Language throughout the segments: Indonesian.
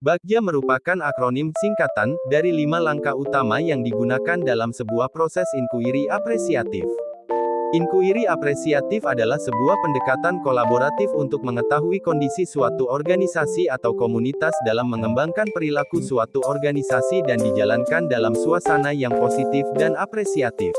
Bagja merupakan akronim singkatan dari 5 langkah utama yang digunakan dalam sebuah proses inkuiri apresiatif. Inkuiri apresiatif adalah sebuah pendekatan kolaboratif untuk mengetahui kondisi suatu organisasi atau komunitas dalam mengembangkan perilaku suatu organisasi dan dijalankan dalam suasana yang positif dan apresiatif.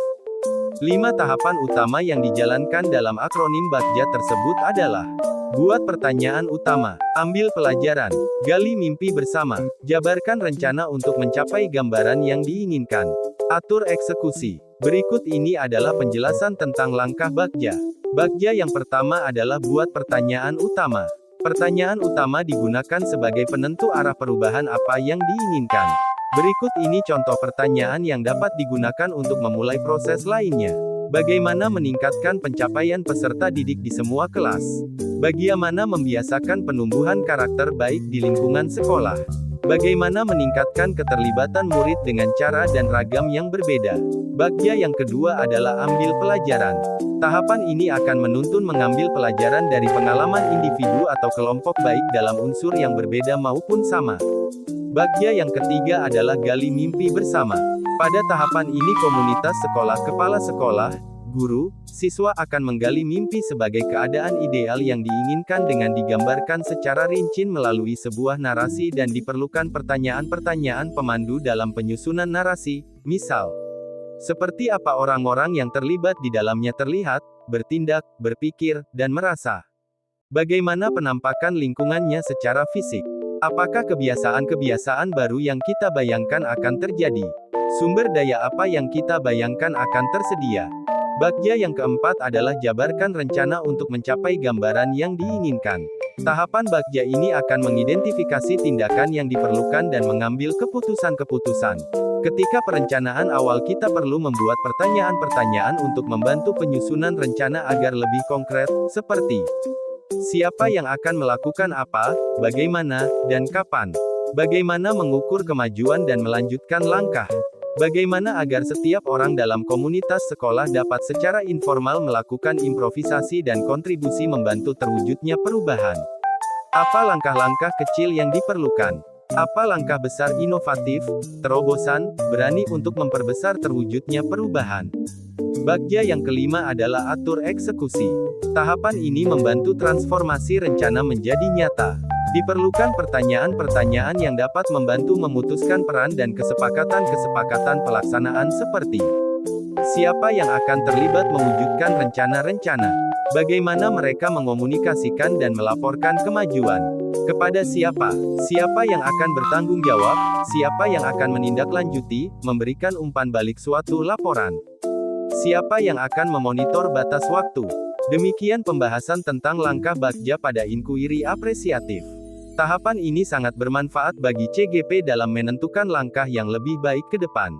5 tahapan utama yang dijalankan dalam akronim Bagja tersebut adalah: buat pertanyaan utama, ambil pelajaran, gali mimpi bersama, jabarkan rencana untuk mencapai gambaran yang diinginkan, atur eksekusi. Berikut ini adalah penjelasan tentang langkah Bagja. Bagja yang pertama adalah buat pertanyaan utama. Pertanyaan utama digunakan sebagai penentu arah perubahan apa yang diinginkan. Berikut ini contoh pertanyaan yang dapat digunakan untuk memulai proses lainnya. Bagaimana meningkatkan pencapaian peserta didik di semua kelas? Bagaimana membiasakan penumbuhan karakter baik di lingkungan sekolah? Bagaimana meningkatkan keterlibatan murid dengan cara dan ragam yang berbeda? Bagja yang kedua adalah ambil pelajaran. Tahapan ini akan menuntun mengambil pelajaran dari pengalaman individu atau kelompok baik dalam unsur yang berbeda maupun sama. Bagja yang ketiga adalah gali mimpi bersama. Pada tahapan ini komunitas sekolah, kepala sekolah, guru, siswa akan menggali mimpi sebagai keadaan ideal yang diinginkan dengan digambarkan secara rinci melalui sebuah narasi dan diperlukan pertanyaan-pertanyaan pemandu dalam penyusunan narasi, misal, seperti apa orang-orang yang terlibat di dalamnya terlihat, bertindak, berpikir, dan merasa. Bagaimana penampakan lingkungannya secara fisik? Apakah kebiasaan-kebiasaan baru yang kita bayangkan akan terjadi? Sumber daya apa yang kita bayangkan akan tersedia? Bagja yang keempat adalah jabarkan rencana untuk mencapai gambaran yang diinginkan. Tahapan Bagja ini akan mengidentifikasi tindakan yang diperlukan dan mengambil keputusan-keputusan. Ketika perencanaan awal kita perlu membuat pertanyaan-pertanyaan untuk membantu penyusunan rencana agar lebih konkret, seperti: siapa yang akan melakukan apa, bagaimana, dan kapan? Bagaimana mengukur kemajuan dan melanjutkan langkah? Bagaimana agar setiap orang dalam komunitas sekolah dapat secara informal melakukan improvisasi dan kontribusi membantu terwujudnya perubahan? Apa langkah-langkah kecil yang diperlukan? Apa langkah besar inovatif, terobosan, berani untuk memperbesar terwujudnya perubahan? Bagja yang kelima adalah atur eksekusi. Tahapan ini membantu transformasi rencana menjadi nyata. Diperlukan pertanyaan-pertanyaan yang dapat membantu memutuskan peran dan kesepakatan-kesepakatan pelaksanaan seperti: siapa yang akan terlibat mewujudkan rencana-rencana? Bagaimana mereka mengomunikasikan dan melaporkan kemajuan? Kepada siapa? Siapa yang akan bertanggung jawab? Siapa yang akan menindaklanjuti, memberikan umpan balik suatu laporan? Siapa yang akan memonitor batas waktu? Demikian pembahasan tentang langkah Bagja pada inkuiri apresiatif. Tahapan ini sangat bermanfaat bagi CGP dalam menentukan langkah yang lebih baik ke depan.